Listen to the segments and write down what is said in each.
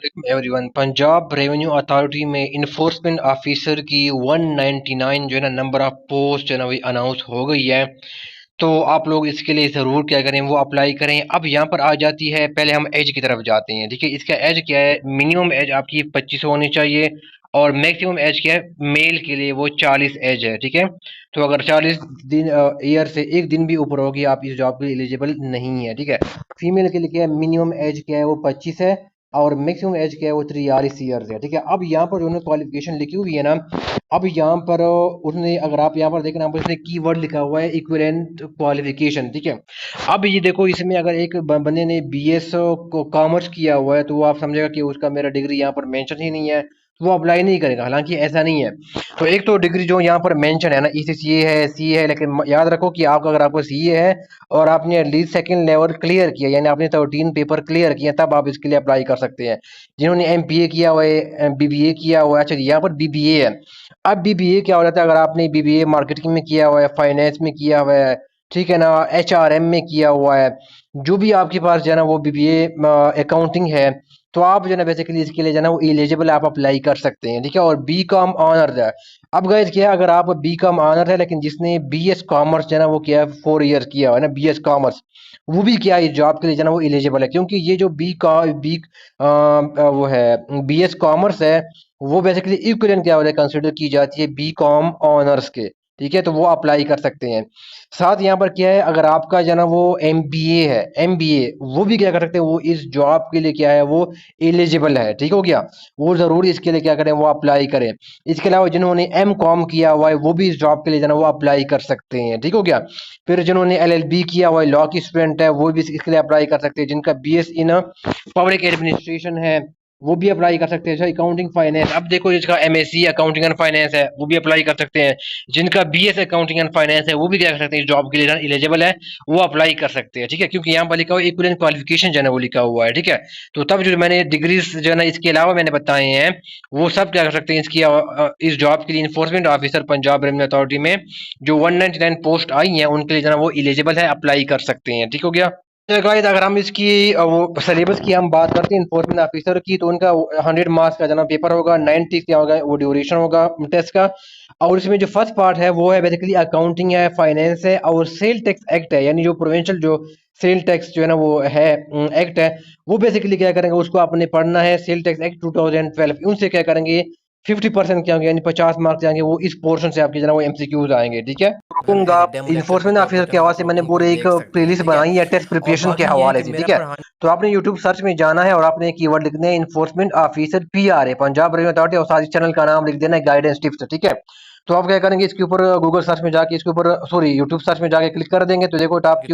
Everyone, Punjab revenue authority में enforcement officer की 199 जो है ना नंबर ऑफ पोस्ट जो है ना वही अनाउंस हो गई है। तो आप लोग इसके लिए ज़रूर क्या करें, वो अप्लाई करें। अब यहाँ पर आ जाती है, पहले हम एज की तरफ जाते हैं। ठीक है, इसका एज क्या है? मिनिमम एज आपकी 25 होनी चाहिए और मैक्सिमम एज क्या है मेल के लिए? वो 40 एज है। ठीक है, तो अगर 40 दिन ईयर से एक दिन भी ऊपर होगी आप इस जॉब के लिए एलिजिबल नहीं है। ठीक है, फीमेल के लिए क्या है, मिनिमम एज क्या है वो 25 है और मैक्सिमम एज क्या है वो 43 ईयर्स है। ठीक है, अब यहाँ पर जो उन्होंने क्वालिफिकेशन लिखी हुई है ना, अब यहाँ पर उसने, अगर आप यहाँ पर देखना, उसने कीवर्ड लिखा हुआ है इक्विवेलेंट क्वालिफिकेशन। ठीक है, अब ये देखो, इसमें अगर एक बंदे ने बीएस को कॉमर्स किया हुआ है तो वो आप समझेगा कि उसका मेरा डिग्री यहाँ पर मेंशन ही नहीं है, तो वो अप्लाई नहीं करेगा। हालांकि ऐसा नहीं है। तो एक तो डिग्री जो यहाँ पर मेंशन है ना, ईसीसीए है, सी है, लेकिन याद रखो कि आप, अगर आपको सीए है और आपने एटलीस्ट सेकंड लेवल क्लियर किया, यानी आपने 13 पेपर क्लियर किया, तब आप इसके लिए अप्लाई कर सकते हैं। जिन्होंने एमपीए किया हुआ है, बीबीए किया हुआ है, अच्छा यहाँ पर बीबीए है। अब बीबीए क्या हो जाता है, अगर आपने बीबीए मार्केटिंग में किया हुआ है, फाइनेंस में किया हुआ है, ठीक है ना, एचआरएम में किया हुआ है, जो भी आपके पास जो है ना वो बीबीए अकाउंटिंग है, तो आप जो है ना बेसिकली इसके लिए जो है ना वो एलिजिबल आप अप्लाई कर सकते हैं। ठीक है, और बी कॉम ऑनर्स है। अब गाइस क्या है, अगर आप बी कॉम ऑनर है लेकिन जिसने बीएस कॉमर्स जो है ना वो किया है, 4 ईयर किया हुआ है ना बीएस कॉमर्स, वो भी क्या है इस जॉब के लिए जो है ना वो एलिजिबल है। क्योंकि ये जो वो है बीएस कॉमर्स है, वो बेसिकली इक्विवेलेंट क्या होता है, कंसिडर की जाती है बी कॉम ऑनर्स के। ठीक है, तो वो अप्लाई कर सकते हैं। साथ यहाँ पर क्या है, अगर आपका जो है ना वो एमबीए है, एमबीए वो भी क्या कर सकते हैं, वो इस जॉब के लिए क्या है वो एलिजिबल है। ठीक हो गया, वो जरूर इसके लिए क्या करें, वो अप्लाई करें। इसके अलावा जिन्होंने एम कॉम किया हुआ है वो भी इस जॉब के लिए जो है ना वो अप्लाई कर सकते हैं। ठीक हो गया, फिर जिन्होंने एलएलबी किया हुआ है, लॉ की स्टूडेंट है, वो भी इसके लिए अप्लाई कर सकते हैं। जिनका बीएस इन पब्लिक एडमिनिस्ट्रेशन है, वो भी अप्लाई कर सकते हैं। अकाउंटिंग फाइनेंस, अब देखो जिसका एमएससी अकाउंटिंग एंड फाइनेंस है वो भी अप्लाई कर सकते हैं। जिनका बीएस अकाउंटिंग एंड फाइनेंस है वो भी क्या कर सकते हैं, इस जॉब के लिए एलिजिबल है, वो अप्लाई कर सकते हैं। ठीक है, क्योंकि यहाँ पर लिखा हुआ इक्विवेलेंट क्वालिफिकेशन जो है ना वो लिखा हुआ है। ठीक है, तो तब जो मैंने डिग्रीज जो है ना इसके अलावा मैंने बताए हैं, वो सब क्या कर सकते हैं इसकी इस जॉब के लिए। Enforcement officer Punjab revenue authority में जो 199 पोस्ट आई हैं उनके लिए जो है ना वो एलिजिबल है, अप्लाई कर सकते हैं। ठीक हो गया। तो गाइस, अगर हम इसकी वो सिलेबस की हम बात करते हैं इन्फोर्समेंट ऑफिसर की, तो उनका 100 मार्क्स का जना पेपर होगा, 90 क्या होगा वो ड्यूरेशन होगा टेस्ट का। और इसमें जो फर्स्ट पार्ट है वो है बेसिकली अकाउंटिंग है, फाइनेंस है और सेल टैक्स एक्ट है, यानी जो प्रोविंशियल जो सेल टैक्स जो है ना वो है एक्ट है, वो बेसिकली क्या करेंगे, उसको आपने पढ़ना है। सेल टैक्स एक्ट 2012, उनसे क्या करेंगे 50% क्या होंगे, यानी 50 मार्क्स जाएंगे वो इस पोर्शन से आपके जना वो एमसीक्यूज आएंगे। ठीक है, दूंगा। इन्फोर्समेंट ऑफिसर के हवाले से मैंने पूरे एक प्लेलिस्ट बनाई है टेस्ट प्रिपरेशन के हवाले से। ठीक है, तो आपने यूट्यूब सर्च में जाना है और आपने कीवर्ड लिखने हैं enforcement officer PRA, Punjab revenue authority, और साथ ही चैनल का नाम लिख देना है गाइडेंस टिप्स। ठीक है, तो आप क्या करेंगे, इसके ऊपर गूगल सर्च में जाके, इसके ऊपर सॉरी यूट्यूब सर्च में जाके क्लिक कर देंगे, तो देखो टॉप के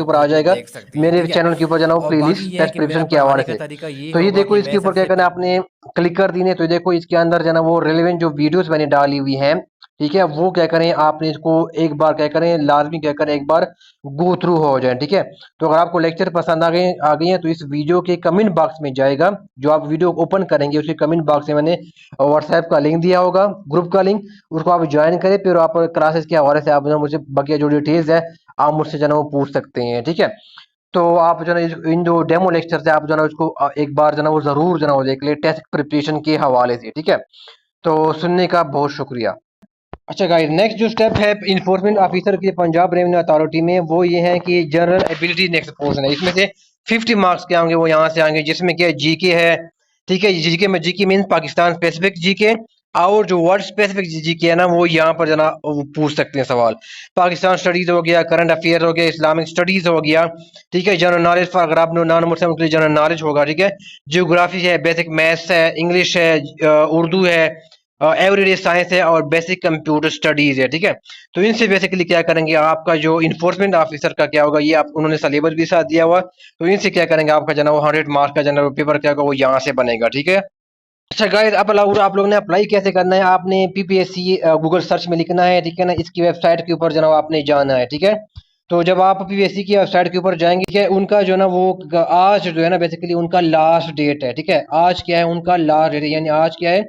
ऊपर आ जाएगा मेरे चैनल के ऊपर जो है ना वो प्लेलिस्ट टेस्ट प्रिपरेशन के हवाले से। तो ये देखो, इसके ऊपर क्या करना है, आपने क्लिक कर दी है, तो देखो इसके अंदर जो है ना वो रेलेवेंट जो वीडियोस मैंने डाली हुई हैं, ठीक है, वो क्या करें, आपने इसको एक बार क्या करें, लाजमी क्या करें, एक बार गो थ्रू हो जाए। ठीक है, तो अगर आपको लेक्चर पसंद आ गए हैं तो इस वीडियो के कमेंट बॉक्स में जाएगा, जो आप वीडियो ओपन करेंगे उसके कमेंट बॉक्स में मैंने व्हाट्सएप का लिंक दिया होगा, ग्रुप का लिंक, उसको आप ज्वाइन करें। फिर आप क्लासेस के हवाले से आप जो मुझे बाकी जो डिटेल्स है आप मुझसे जो है ना वो पूछ सकते हैं। ठीक है, तो आप जो है ना इन जो डेमो लेक्चर है आप जो है ना उसको एक बार जो है ना वो जरूर जो है ना वो देख ले, टेस्ट प्रिपरेशन के हवाले से। ठीक है, तो सुनने का बहुत शुक्रिया। अच्छा गाइस, नेक्स्ट जो स्टेप है इन्फोर्समेंट ऑफिसर के पंजाब रेवेन्यू अथॉरिटी में, वो ये है कि जनरल एबिलिटी नेक्स्ट पोर्शन है। इसमें से 50 मार्क्स के होंगे वो यहाँ से आएंगे, जिसमें क्या जीके है। ठीक है, जीके में GK mean Pakistan specific GK, और जो वर्ल्ड स्पेसिफिक जीके है ना वो यहाँ पर जना वो पूछ सकते हैं सवाल। पाकिस्तान स्टडीज हो गया, करंट अफेयर हो गया, इस्लामिक स्टडीज हो गया। ठीक है, जनरल नॉलेज फॉर, अगर आप नॉन मुस्लिम के लिए जनरल नॉलेज होगा। ठीक है, जियोग्राफी है, बेसिक मैथ्स है, इंग्लिश है, उर्दू है, एवरीडे साइंस है और बेसिक कंप्यूटर स्टडीज है। ठीक है, तो इनसे बेसिकली क्या करेंगे, आपका जो इन्फोर्समेंट ऑफिसर का क्या होगा, ये आप उन्होंने सिलेबस भी साथ दिया हुआ, तो इनसे क्या करेंगे, आपका जो है ना वो 100 मार्क्स का जो है ना वो पेपर क्या होगा वो यहाँ से बनेगा। ठीक है, अच्छा गाइस, अब आप लोग ने अप्लाई कैसे करना है, आपने पीपीएससी गूगल सर्च में लिखना है। ठीक है ना, इसकी वेबसाइट के ऊपर जो है ना आपने जाना है। ठीक है, तो जब आप पीपीएससी की वेबसाइट के ऊपर जाएंगे, ठीक है, उनका जो है ना वो आज जो है ना बेसिकली उनका लास्ट डेट है। ठीक है, आज क्या है उनका लास्ट डेट, यानी आज क्या है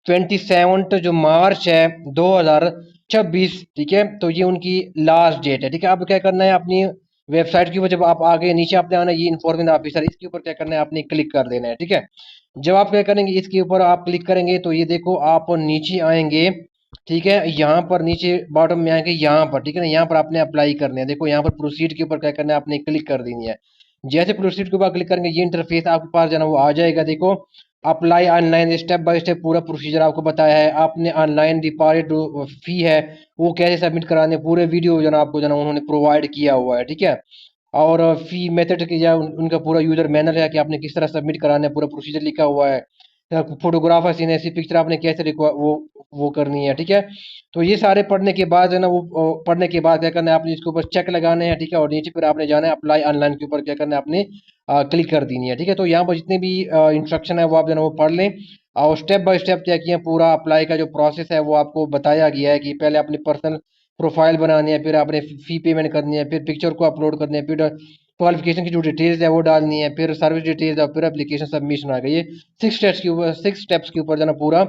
27 जो मार्च है 2026। ठीक है, तो ये उनकी लास्ट डेट है। ठीक है, अब क्या करना है, अपनी वेबसाइट के ऊपर जब आप आगे नीचे आपने आना है, ये इन्फॉर्मेशन ऑफिसर, इसके ऊपर क्या करना है, आपने क्लिक कर देना है। ठीक है, जब आप क्या करेंगे, इसके ऊपर आप क्लिक करेंगे तो ये देखो आप नीचे आएंगे। ठीक है, यहाँ पर नीचे बॉटम में आएंगे, यहाँ पर ठीक है ना, यहाँ पर आपने अप्लाई करने हैं। देखो यहाँ पर प्रोसीड के ऊपर क्या करना है, आपने क्लिक कर देनी है। जैसे प्रोसीड के ऊपर क्लिक करेंगे, ये इंटरफेस आपके पास जो है ना वो आ जाएगा। देखो apply online, step by step पूरा प्रोसीजर आपको बताया है। आपने ऑनलाइन डिपॉजिट फी है वो कैसे सबमिट कराने, पूरे वीडियो जो ना आपको जो ना उन्होंने प्रोवाइड किया हुआ है। ठीक है, और फी मेथड की या उनका पूरा यूजर मैनुअल है कि आपने किस तरह सबमिट कराना है, पूरा प्रोसीजर लिखा हुआ है। फोटोग्राफर सीन ऐसी पिक्चर आपने कैसे वो करनी है। ठीक है, तो ये सारे पढ़ने के बाद है ना वो पढ़ने के बाद क्या करना है, आपने इसके ऊपर चेक लगाने हैं। ठीक है, और नीचे फिर आपने जाना है अप्लाई ऑनलाइन के ऊपर क्या करना है, आपने क्लिक कर देनी है। ठीक है, तो यहाँ पर जितने भी इंस्ट्रक्शन है वो आप जो है ना वो पढ़ लें, और स्टेप बाय स्टेप क्या किया, पूरा अप्लाई का जो प्रोसेस है वो आपको बताया गया है कि पहले अपनी पर्सनल प्रोफाइल बनानी है, फिर आपने फी पेमेंट करनी है, फिर पिक्चर को अपलोड करनी है, फिर क्वालिफिकेशन की जो डिटेल्स है वो डालनी है, फिर सर्विस डिटेल्स और फिर एप्लीकेशन सबमिशन आ गई। ये 6 स्टेप्स के ऊपर जो है ना पूरा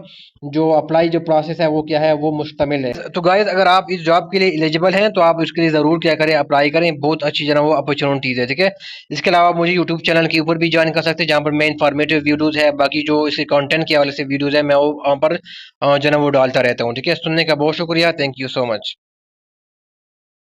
जो अप्लाई जो प्रोसेस है वो क्या है, वो मुश्तमिल है। तो गाइस अगर आप इस जॉब के लिए एलिजिबल हैं तो आप इसके लिए ज़रूर क्या करें, अप्लाई करें। बहुत अच्छी जो है ना वो अपॉर्चुनिटीज़ है। ठीक है, इसके अलावा आप मुझे यूट्यूब चैनल के ऊपर भी ज्वाइन कर सकते हैं, जहाँ पर मैं इन्फॉर्मेटिव वीडियोज़ है, बाकी जो इसके कंटेंट के हवाले से वीडियोज़ है मैं वो वहाँ पर जो है ना वो डालता रहता हूँ। ठीक है, सुनने का बहुत शुक्रिया, थैंक यू सो मच।